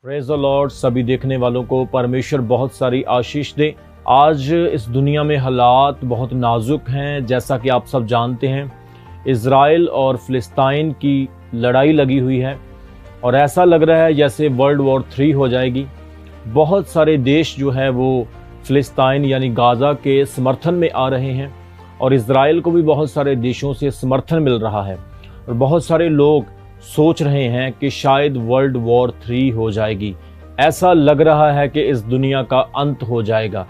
Praise the Lord. सभी देखने वालों को परमेश्वर बहुत सारी आशीष दे। आज इस दुनिया में हालात बहुत नाजुक हैं। जैसा कि आप सब जानते हैं, इज़राइल और फिलिस्तीन की लड़ाई लगी हुई है और ऐसा लग रहा है जैसे वर्ल्ड वॉर 3 हो जाएगी। बहुत सारे देश जो है वो फिलिस्तीन यानी गाज़ा के समर्थन में आ रहे हैं और इज़राइल को भी बहुत सारे देशों से समर्थन मिल रहा है और बहुत सारे लोग सोच रहे हैं कि शायद वर्ल्ड वॉर 3 हो जाएगी। ऐसा लग रहा है कि इस दुनिया का अंत हो जाएगा।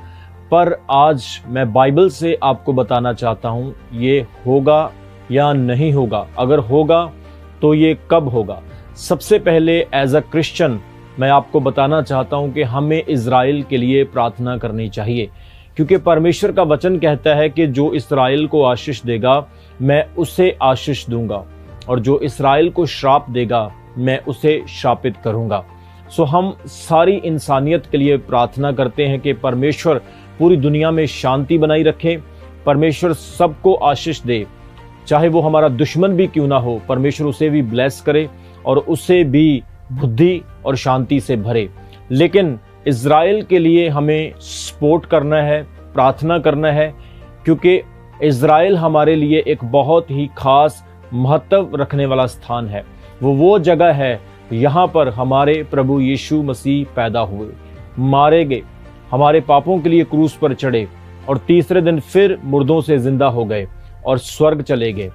पर आज मैं बाइबल से आपको बताना चाहता हूँ ये होगा या नहीं होगा। अगर होगा तो ये कब होगा। सबसे पहले एज अ क्रिश्चियन मैं आपको बताना चाहता हूँ कि हमें इज़राइल के लिए प्रार्थना करनी चाहिए, क्योंकि परमेश्वर का वचन कहता है कि जो इज़राइल को आशीष देगा मैं उसे आशीष दूंगा और जो इज़राइल को श्राप देगा मैं उसे श्रापित करूंगा। सो हम सारी इंसानियत के लिए प्रार्थना करते हैं कि परमेश्वर पूरी दुनिया में शांति बनाई रखे। परमेश्वर सबको आशीष दे, चाहे वो हमारा दुश्मन भी क्यों ना हो। परमेश्वर उसे भी ब्लेस करे और उसे भी बुद्धि और शांति से भरे। लेकिन इज़राइल के लिए हमें सपोर्ट करना है, प्रार्थना करना है, क्योंकि इज़राइल हमारे लिए एक बहुत ही खास महत्व रखने वाला स्थान है। वो जगह है यहाँ पर हमारे प्रभु यीशु मसीह पैदा हुए, मारे गए, हमारे पापों के लिए क्रूस पर चढ़े और तीसरे दिन फिर मुर्दों से जिंदा हो गए और स्वर्ग चले गए।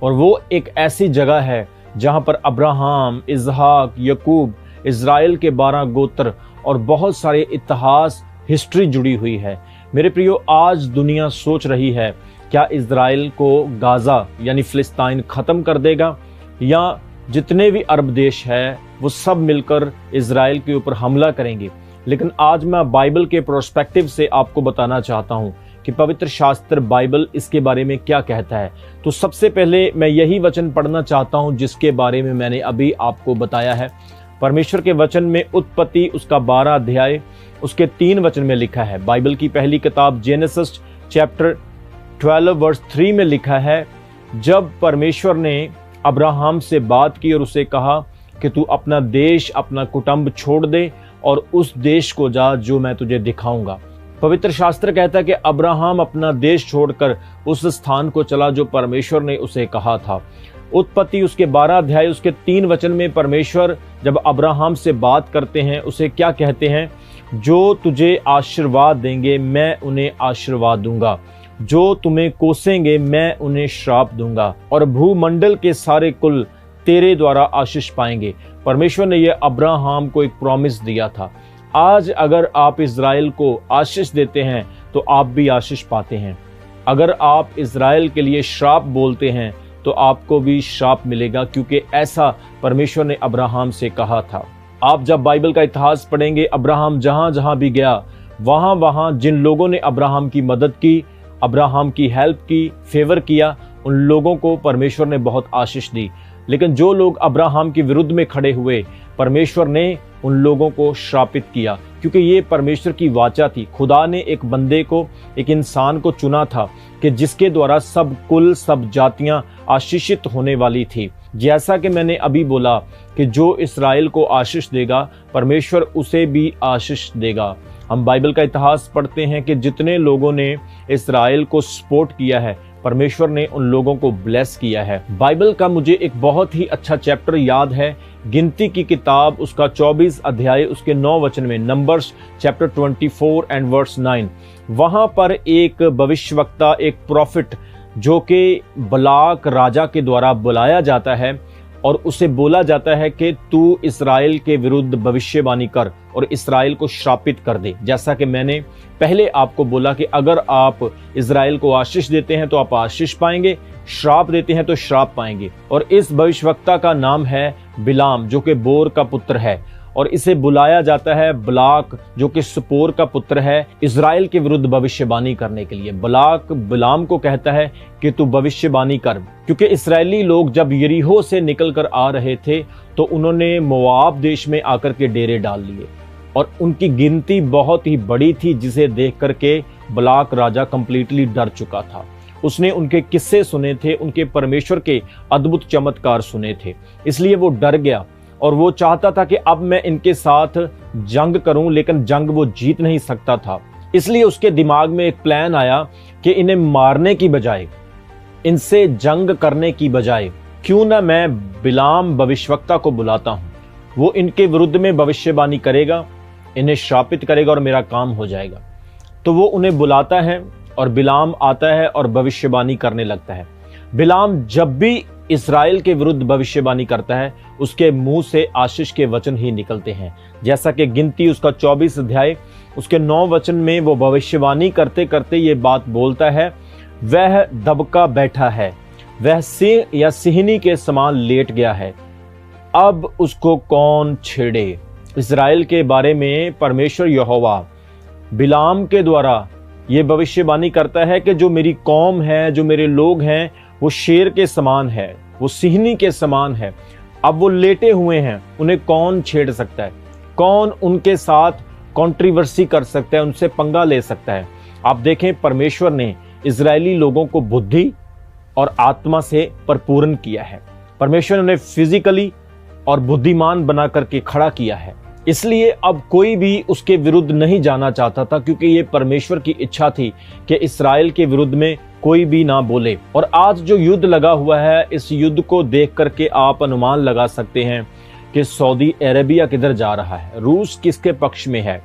और वो एक ऐसी जगह है जहाँ पर अब्राहम, इसहाक, याकूब, इज़राइल के 12 गोत्र और बहुत सारे इतिहास, हिस्ट्री जुड़ी हुई है। मेरे प्रियो, आज दुनिया सोच रही है क्या इज़राइल को गाज़ा यानी फिलिस्तीन ख़त्म कर देगा, या जितने भी अरब देश है वो सब मिलकर इज़राइल के ऊपर हमला करेंगे। लेकिन आज मैं बाइबल के प्रोस्पेक्टिव से आपको बताना चाहता हूँ कि पवित्र शास्त्र बाइबल इसके बारे में क्या कहता है। तो सबसे पहले मैं यही वचन पढ़ना चाहता हूँ जिसके बारे में मैंने अभी आपको बताया है। परमेश्वर के वचन में उत्पत्ति उसका 12 अध्याय उसके 3 वचन में लिखा है। बाइबल की पहली किताब जेनेसिस चैप्टर 12 वर्स 3 में लिखा है, जब परमेश्वर ने अब्राहम से बात की और उसे कहा कि तू अपना देश, अपना कुटुंब छोड़ दे और उस देश को जा जो मैं तुझे दिखाऊंगा। पवित्र शास्त्र कहता है कि अब्राहम अपना देश छोड़कर उस स्थान को चला जो परमेश्वर ने उसे कहा था। उत्पत्ति उसके 12 अध्याय उसके 3 वचन में परमेश्वर जब अब्राहम से बात करते हैं उसे क्या कहते हैं, जो तुझे आशीर्वाद देंगे मैं उन्हें आशीर्वाद दूंगा, जो तुम्हें कोसेंगे मैं उन्हें श्राप दूंगा और भूमंडल के सारे कुल तेरे द्वारा आशीष पाएंगे। परमेश्वर ने यह अब्राहम को एक प्रॉमिस दिया था। आज अगर आप इज़राइल को आशीष देते हैं तो आप भी आशीष पाते हैं। अगर आप इज़राइल के लिए श्राप बोलते हैं तो आपको भी श्राप मिलेगा, क्योंकि ऐसा परमेश्वर ने अब्राहम से कहा था। आप जब बाइबल का इतिहास पढ़ेंगे, अब्राहम जहां जहां भी गया वहां वहां जिन लोगों ने अब्राहम की मदद की, अब्राहम की हेल्प की, फेवर किया, उन लोगों को परमेश्वर ने बहुत आशीष दी। लेकिन जो लोग अब्राहम के विरुद्ध में खड़े हुए, परमेश्वर ने उन लोगों को श्रापित किया, क्योंकि ये परमेश्वर की वाचा थी। खुदा ने एक बंदे को, एक इंसान को चुना था कि जिसके द्वारा सब कुल, सब जातियां आशीषित होने वाली थी। जैसा कि मैंने अभी बोला कि जो इज़राइल को आशीष देगा परमेश्वर उसे भी आशीष देगा। हम बाइबल का इतिहास पढ़ते हैं कि जितने लोगों ने इज़राइल को सपोर्ट किया है परमेश्वर ने उन लोगों को ब्लेस किया है। बाइबल का मुझे एक बहुत ही अच्छा चैप्टर याद है, गिनती की किताब उसका 24 अध्याय उसके 9 वचन में, नंबर्स चैप्टर 24 एंड वर्स 9। वहां पर एक भविष्यवक्ता, एक प्रॉफिट जो कि बलाक राजा के द्वारा बुलाया जाता है और उसे बोला जाता है कि तू इज़राइल के विरुद्ध भविष्यवाणी कर और इज़राइल को श्रापित कर दे। जैसा कि मैंने पहले आपको बोला कि अगर आप इज़राइल को आशीष देते हैं तो आप आशीष पाएंगे, श्राप देते हैं तो श्राप पाएंगे। और इस भविष्यवक्ता का नाम है बिलाम, जो कि बोर का पुत्र है, और इसे बुलाया जाता है बलाक, जो कि सपोर का पुत्र है, इज़राइल के विरुद्ध भविष्यवाणी करने के लिए। बलाक बिलाम को कहता है कि तू भविष्यवाणी कर, क्योंकि इस्राएली लोग जब यरीहो से निकल कर आ रहे थे तो उन्होंने मोआब देश में आकर के डेरे डाल लिए और उनकी गिनती बहुत ही बड़ी थी, जिसे देख करके बलाक राजा कंप्लीटली डर चुका था। उसने उनके किस्से सुने थे, उनके परमेश्वर के अद्भुत चमत्कार सुने थे, इसलिए वो डर गया और वो चाहता था कि अब मैं इनके साथ जंग करूं, लेकिन जंग वो जीत नहीं सकता था। इसलिए उसके दिमाग में एक प्लान आया कि इन्हें मारने की बजाय, इनसे जंग करने की बजाय क्यों ना मैं बिलाम भविष्यवक्ता को बुलाता हूं। वो इनके विरुद्ध में भविष्यवाणी करेगा, इन्हें श्रापित करेगा और मेरा काम हो जाएगा। तो वो उन्हें बुलाता है और बिलाम आता है और भविष्यवाणी करने लगता है। बिलाम जब भी इस्राएल के विरुद्ध भविष्यवाणी करता है, उसके मुंह से आशीष के वचन ही निकलते हैं। जैसा कि गिनती उसका 24 अध्याय उसके 9 वचन में वो भविष्यवाणी करते करते ये बात बोलता है, वह दबका बैठा है, वह सिंह या सिंहनी के समान लेट गया है, अब उसको कौन छेड़े। इस्राएल के बारे में परमेश्वर यहोवा बिलाम के द्वारा ये भविष्यवाणी करता है कि जो मेरी कौम है, जो मेरे लोग हैं, वो शेर के समान है, वो सिंहनी के समान है, अब वो लेटे हुए हैं, उन्हें कौन छेड़ सकता है, कौन उनके साथ कंट्रोवर्सी कर सकता है, उनसे पंगा ले सकता है। आप देखें, परमेश्वर ने इजरायली लोगों को बुद्धि और आत्मा से परिपूर्ण किया है। परमेश्वर ने उन्हें फिजिकली और बुद्धिमान बना करके खड़ा किया है। इसलिए अब कोई भी उसके विरुद्ध नहीं जाना चाहता था, क्योंकि ये परमेश्वर की इच्छा थी कि इस्राएल के विरुद्ध में कोई भी ना बोले। और आज जो युद्ध लगा हुआ है, इस युद्ध को देख करके आप अनुमान लगा सकते हैं कि सऊदी अरेबिया किधर जा रहा है, रूस किसके पक्ष में है,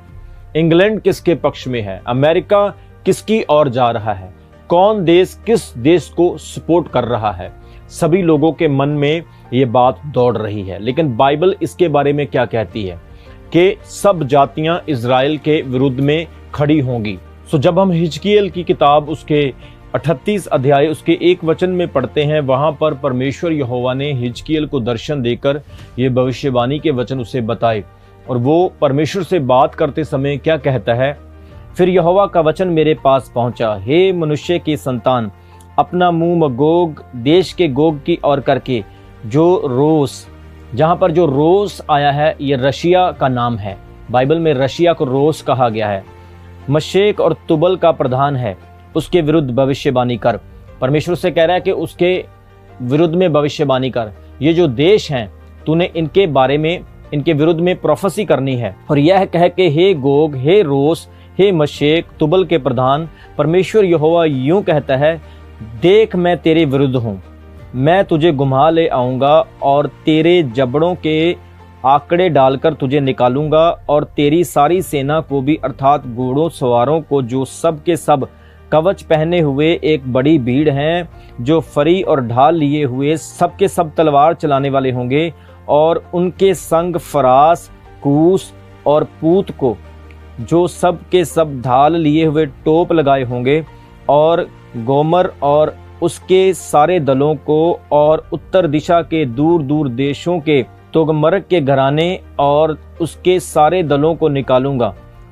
इंग्लैंड किसके पक्ष में है, अमेरिका किसकी ओर जा रहा है, कौन देश किस देश को सपोर्ट कर रहा है। सभी लोगों के मन में ये बात दौड़ रही है। लेकिन बाइबल इसके बारे में क्या कहती है कि सब जातियां इजराइल के विरुद्ध में खड़ी होंगी। सो जब हम हिजकियेल की किताब उसके 38 अध्याय उसके 1 वचन में पढ़ते हैं, वहां पर परमेश्वर यहोवा ने हिजकियेल को दर्शन देकर ये भविष्यवाणी के वचन उसे बताए। और वो परमेश्वर से बात करते समय क्या कहता है, फिर यहोवा का वचन मेरे पास पहुंचा, हे मनुष्य की संतान, अपना मुंह मगोग देश के गोग की ओर करके, जो रोस, जहां पर जो रोस आया है ये रशिया का नाम है। बाइबल में रशिया को रोस कहा गया है। मशेक और तुबल का प्रधान है, उसके विरुद्ध भविष्यवाणी कर। परमेश्वर से कह रहा है कि उसके विरुद्ध में भविष्यवाणी कर। ये जो देश हैं, तूने इनके बारे में, इनके विरुद्ध में प्रोफेसी करनी है। और यह कह के, हे गोग, हे रोस, हे मशेक, तुबल के प्रधान, परमेश्वर यहोवा यूं कहता है, देख मैं तेरे विरुद्ध हूं, मैं तुझे घुमा ले आऊंगा और तेरे जबड़ों के आंकड़े डालकर तुझे निकालूंगा, और तेरी सारी सेना को भी, अर्थात घोड़ों सवारों को, जो सब के सब कवच पहने हुए एक बड़ी भीड़ हैं, जो फरी और ढाल लिए हुए सब के सब तलवार चलाने वाले होंगे, और उनके संग फरास, कूस और पूत को, जो सब के सब ढाल लिए हुए टोप लगाए होंगे, और गोमर और उसके सारे दलों को, और उत्तर दिशा के दूर दूर देशों के तोगमर्ग के घराने और उसके सारे दलों को निकालूंगा।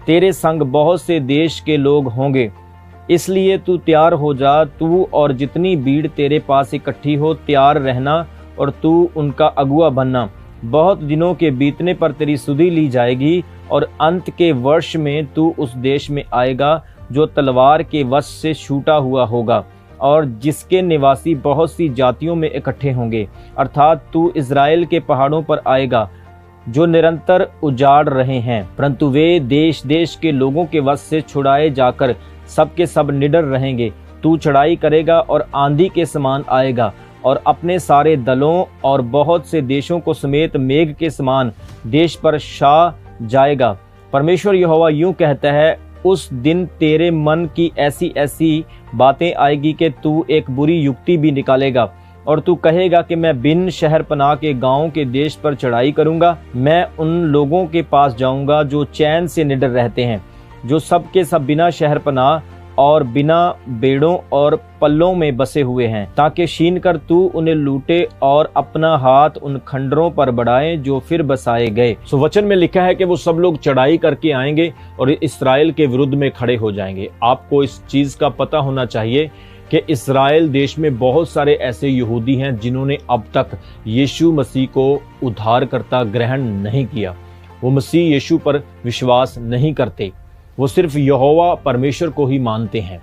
तेरे संग बहुत से देश के लोग होंगे, इसलिए तू तैयार हो जा, तू और जितनी भीड़ तेरे पास इकट्ठी हो तैयार रहना, और तू उनका अगुआ बनना। बहुत दिनों के बीतने पर तेरी सुधि ली जाएगी, और अंत के वर्ष में तू उस देश में आएगा जो तलवार के वश से छूटा हुआ होगा, और जिसके निवासी बहुत सी जातियों में इकट्ठे होंगे। अर्थात तू इज़राइल के पहाड़ों पर आएगा जो निरंतर उजाड़ रहे हैं, परंतु वे देश देश के लोगों के वश से छुड़ाए जाकर सब के सब निडर रहेंगे। तू चढ़ाई करेगा और आंधी के समान आएगा, और अपने सारे दलों और बहुत से देशों को समेत मेघ के समान देश पर छा जाएगा। परमेश्वर यहोवा यूं कहता है, उस दिन तेरे मन की ऐसी ऐसी बातें आएगी कि तू एक बुरी युक्ति भी निकालेगा, और तू कहेगा कि मैं बिन शहर पनाह के गाँव के देश पर चढ़ाई करूंगा। मैं उन लोगों के पास जाऊंगा जो चैन से निडर रहते हैं, जो सब के सब बिना शहर पनाह और बिना बेड़ों और पल्लों में बसे हुए हैं, ताकि छीन कर तू उन्हें लूटे और अपना हाथ उन खंडरों पर बढ़ाए जो फिर बसाए गए। सो वचन में लिखा है कि वो सब लोग चढ़ाई करके आएंगे और इस्राएल के विरुद्ध में खड़े हो जाएंगे। आपको इस चीज का पता होना चाहिए कि इस्राएल देश में बहुत सारे ऐसे यहूदी हैं जिन्होंने अब तक यीशु मसीह को उद्धारकर्ता ग्रहण नहीं किया। वो मसीह यीशु पर विश्वास नहीं करते, वो सिर्फ यहोवा परमेश्वर को ही मानते हैं।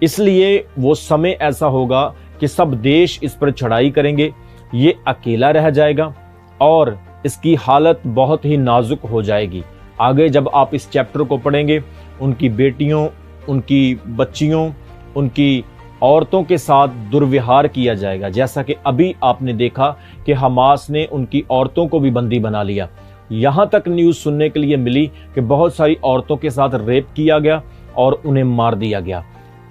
इसलिए वो समय ऐसा होगा कि सब देश इस पर चढ़ाई करेंगे, ये अकेला रह जाएगा और इसकी हालत बहुत ही नाजुक हो जाएगी। आगे जब आप इस चैप्टर को पढ़ेंगे, उनकी बेटियों, उनकी बच्चियों, उनकी औरतों के साथ दुर्व्यवहार किया जाएगा। जैसा कि अभी आपने देखा कि हमास ने उनकी औरतों को भी बंदी बना लिया। यहाँ तक न्यूज़ सुनने के लिए मिली कि बहुत सारी औरतों के साथ रेप किया गया और उन्हें मार दिया गया।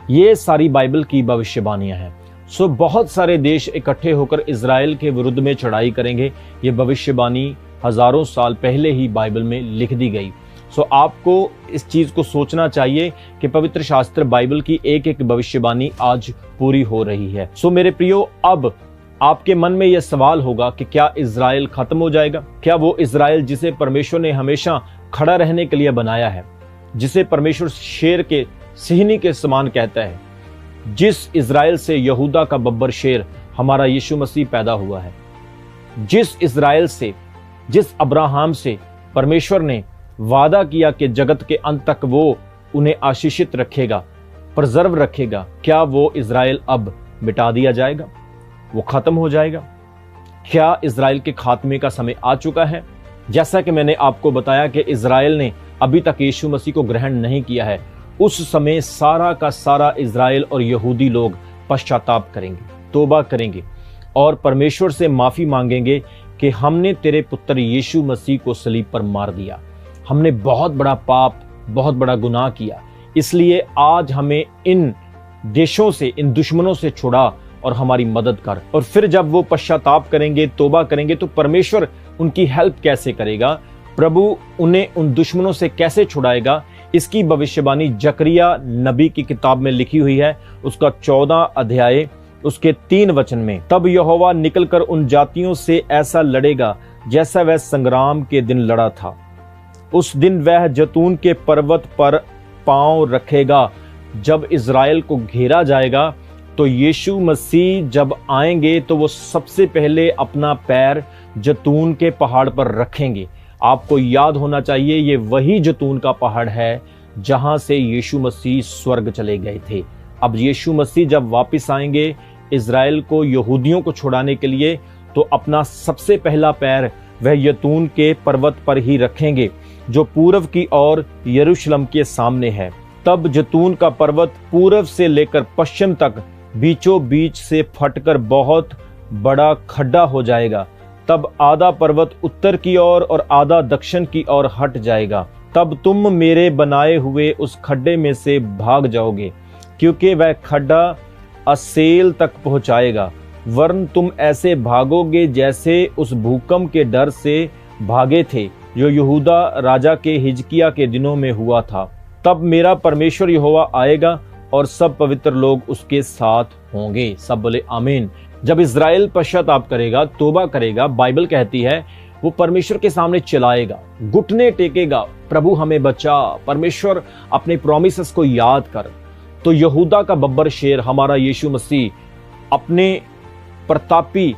ये सारी बाइबल की भविष्यवाणियां हैं। सो बहुत सारे देश इकट्ठे होकर इजराइल के विरुद्ध में चढ़ाई करेंगे। ये भविष्यवाणी हजारों साल पहले ही बाइबल में लिख दी गई। सो आपको इस चीज को सोचना चाहिए कि पवित्र शास्त्र बाइबल की एक एक भविष्यवाणी आज पूरी हो रही है। सो मेरे प्रियो, अब आपके मन में यह सवाल होगा कि क्या इजराइल खत्म हो जाएगा? क्या वो इजराइल जिसे परमेश्वर ने हमेशा खड़ा रहने के लिए बनाया है, जिसे परमेश्वर शेर के सिंहनी के समान कहता है, जिस इजराइल से यहूदा का बब्बर शेर हमारा यीशु मसीह पैदा हुआ है, जिस इजराइल से, जिस अब्राहम से परमेश्वर ने वादा किया कि जगत के अंत तक वो उन्हें आशीषित रखेगा, प्रिजर्व रखेगा, क्या वो इजराइल अब मिटा दिया जाएगा? वो खत्म हो जाएगा? क्या इजराइल के खात्मे का समय आ चुका है? जैसा कि मैंने आपको बताया कि इजराइल ने अभी तक यीशु मसीह को ग्रहण नहीं किया है, उस समय सारा का सारा इजराइल और यहूदी लोग पश्चाताप करेंगे, तौबा करेंगे और परमेश्वर से माफी मांगेंगे कि हमने तेरे पुत्र यीशु मसीह को सलीब पर मार दिया, हमने बहुत बड़ा पाप, बहुत बड़ा गुनाह किया, इसलिए आज हमें इन देशों से, इन दुश्मनों से छुड़ा और हमारी मदद कर। और फिर जब वो पश्चाताप करेंगे, तौबा करेंगे, तो परमेश्वर उनकी हेल्प कैसे करेगा? प्रभु उन्हें उन दुश्मनों से कैसे छुड़ाएगा? इसकी भविष्यवाणी जकरिया नबी की किताब में लिखी हुई है, उसका 14 अध्याय उसके 3 वचन में। तब यहोवा निकलकर उन जातियों से ऐसा लड़ेगा जैसा वह संग्राम के दिन लड़ा था। उस दिन वह जैतून के पर्वत पर पांव रखेगा। जब इजराइल को घेरा जाएगा तो यीशु मसीह जब आएंगे तो वो सबसे पहले अपना पैर जैतून के पहाड़ पर रखेंगे। आपको याद होना चाहिए, ये वही जैतून का पहाड़ है जहां से यीशु मसीह स्वर्ग चले गए थे। अब यीशु मसीह जब वापस आएंगे इजराइल को, यहूदियों को छुड़ाने के लिए, तो अपना सबसे पहला पैर वह जैतून के पर्वत पर ही रखेंगे जो पूर्व की ओर यरूशलेम के सामने है। तब जैतून का पर्वत पूर्व से लेकर पश्चिम तक बीचों बीच से फटकर बहुत बड़ा खड्डा हो जाएगा। तब आधा पर्वत उत्तर की ओर और आधा दक्षिण की ओर हट जाएगा। तब तुम मेरे बनाए हुए उस खड्डे में से भाग जाओगे, क्योंकि वह खड्डा असेल तक पहुंचाएगा, वरन तुम ऐसे भागोगे जैसे उस भूकंप के डर से भागे थे जो यहूदा राजा के हिजकिया के दिनों में हुआ था। तब मेरा परमेश्वर यहोवा आएगा और सब पवित्र लोग उसके साथ होंगे। सब बोले आमीन। जब इजराइल पश्चाताप करेगा, तौबा करेगा, बाइबल कहती है वो परमेश्वर के सामने चिल्लाएगा, घुटने टेकेगा, प्रभु हमें बचा, परमेश्वर अपने प्रॉमिसेस को याद कर। तो यहूदा का बब्बर शेर हमारा यीशु मसीह अपने प्रतापी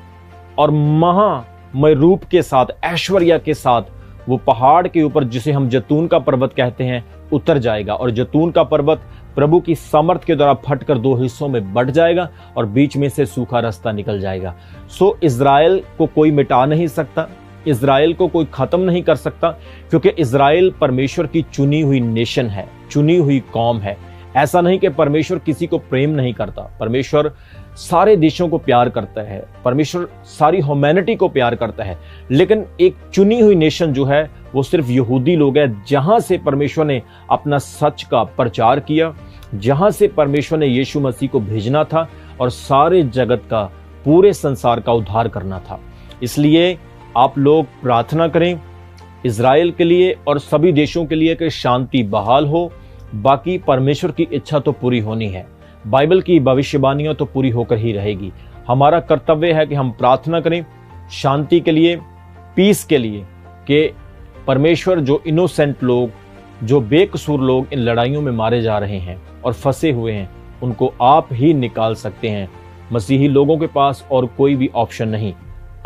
और महामय रूप के साथ, ऐश्वर्या के साथ वो पहाड़ के ऊपर, जिसे हम जैतून का पर्वत कहते हैं, उतर जाएगा। और जैतून का पर्वत प्रभु की सामर्थ के द्वारा फटकर 2 हिस्सों में बंट जाएगा और बीच में से सूखा रास्ता निकल जाएगा। सो इजराइल को कोई मिटा नहीं सकता, इजराइल को कोई खत्म नहीं कर सकता, क्योंकि इजराइल परमेश्वर की चुनी हुई नेशन है, चुनी हुई कौम है। ऐसा नहीं कि परमेश्वर किसी को प्रेम नहीं करता, परमेश्वर सारे देशों को प्यार करता है, परमेश्वर सारी ह्यूमैनिटी को प्यार करता है, लेकिन एक चुनी हुई नेशन जो है वो सिर्फ यहूदी लोग हैं, जहां से परमेश्वर ने अपना सच का प्रचार किया, जहां से परमेश्वर ने यीशु मसीह को भेजना था और सारे जगत का, पूरे संसार का उद्धार करना था। इसलिए आप लोग प्रार्थना करें इजराइल के लिए और सभी देशों के लिए कि शांति बहाल हो। बाकी परमेश्वर की इच्छा तो पूरी होनी है, बाइबल की भविष्यवाणियां तो पूरी होकर ही रहेगी। हमारा कर्तव्य है कि हम प्रार्थना करें शांति के लिए, पीस के लिए, कि परमेश्वर जो इनोसेंट लोग, जो बेकसूर लोग इन लड़ाइयों में मारे जा रहे हैं और फंसे हुए हैं, उनको आप ही निकाल सकते हैं। मसीही लोगों के पास और कोई भी ऑप्शन नहीं।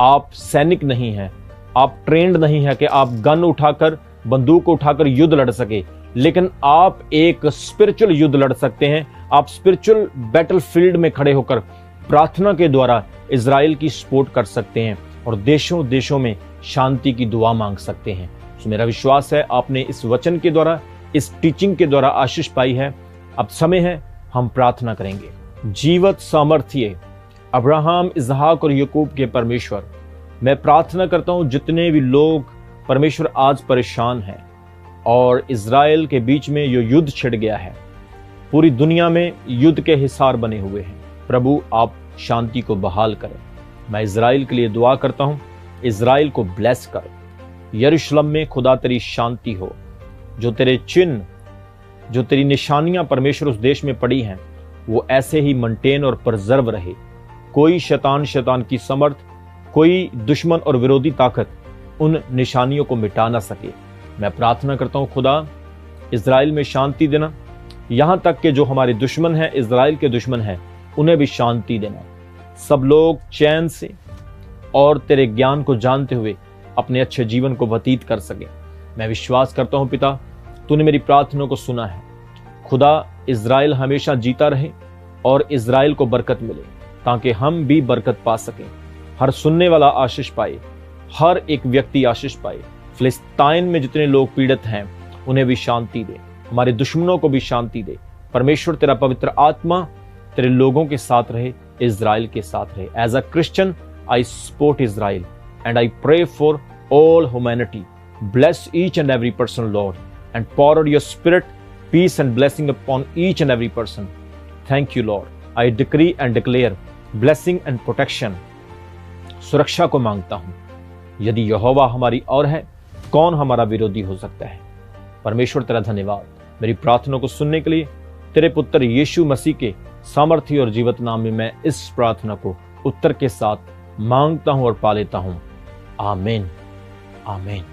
आप सैनिक नहीं हैं, आप ट्रेंड नहीं है कि आप गन उठाकर, बंदूक उठाकर युद्ध लड़ सके, लेकिन आप एक स्पिरिचुअल युद्ध लड़ सकते हैं। आप स्पिरिचुअल बैटलफील्ड में खड़े होकर प्रार्थना के द्वारा इजराइल की सपोर्ट कर सकते हैं और देशों देशों में शांति की दुआ मांग सकते हैं। तो मेरा विश्वास है आपने इस वचन के द्वारा, इस टीचिंग के द्वारा आशीष पाई है। अब समय है हम प्रार्थना करेंगे। जीवत सामर्थ्य अब्राहम, इसहाक और याकूब के परमेश्वर, मैं प्रार्थना करता हूं जितने भी लोग परमेश्वर आज परेशान हैं और इजराइल के बीच में जो युद्ध छिड़ गया है, पूरी दुनिया में युद्ध के हिसार बने हुए हैं, प्रभु आप शांति को बहाल करें। मैं इजराइल के लिए दुआ करता हूं, इजराइल को ब्लेस कर। यरूशलेम में खुदा तेरी शांति हो, जो तेरे चिन्ह, जो तेरी निशानियां परमेश्वर उस देश में पड़ी हैं, वो ऐसे ही मेंटेन और प्रिजर्व रहे। कोई शैतान की समर्थ, कोई दुश्मन और विरोधी ताकत उन निशानियों को मिटा ना सके। मैं प्रार्थना करता हूं खुदा, इजराइल में शांति देना, यहां तक कि जो हमारे दुश्मन हैं, इजराइल के दुश्मन हैं, उन्हें भी शांति देना। सब लोग चैन से और तेरे ज्ञान को जानते हुए अपने अच्छे जीवन को व्यतीत कर सके। मैं विश्वास करता हूं पिता, तूने मेरी प्रार्थना को सुना है। खुदा, इजराइल हमेशा जीता रहे और इजराइल को बरकत मिले, ताकि हम भी बरकत पा सकें। हर सुनने वाला आशीष पाए, हर एक व्यक्ति आशीष पाए। फिलिस्तीन में जितने लोग पीड़ित हैं उन्हें भी शांति दे, हमारे दुश्मनों को भी शांति दे। परमेश्वर तेरा पवित्र आत्मा तेरे लोगों के साथ रहे, इजराइल के साथ रहे। As a Christian I support Israel and I pray for all humanity. Bless each and every person Lord and pour out your spirit, peace and blessing upon each and every person. Thank you Lord. I decree and declare blessing and protection. सुरक्षा को मांगता हूं। यदि यहोवा हमारी ओर है, कौन हमारा विरोधी हो सकता है। परमेश्वर तेरा धन्यवाद मेरी प्रार्थना को सुनने के लिए। तेरे पुत्र यीशु मसीह के सामर्थ्य और जीवित नाम में मैं इस प्रार्थना को उत्तर के साथ मांगता हूं और पा लेता हूं। आमीन, आमीन।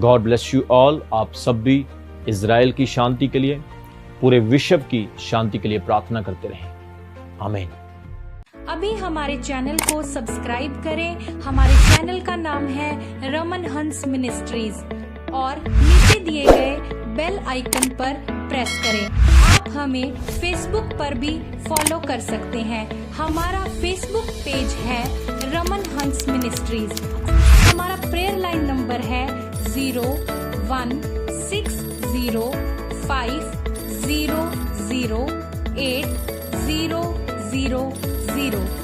God bless you all. आप सब भी इजराइल की शांति के लिए, पूरे विश्व की शांति के लिए प्रार्थना करते रहें। आमीन। अभी हमारे चैनल को सब्सक्राइब करें। हमारे चैनल का नाम है रमन हंस मिनिस्ट्रीज और नीचे दिए गए बेल आइकन पर प्रेस करें। आप हमें फेसबुक पर भी फॉलो कर सकते हैं। हमारा फेसबुक पेज है रमन हंस मिनिस्ट्रीज। हमारा प्रेयर लाइन नंबर है 0160500800।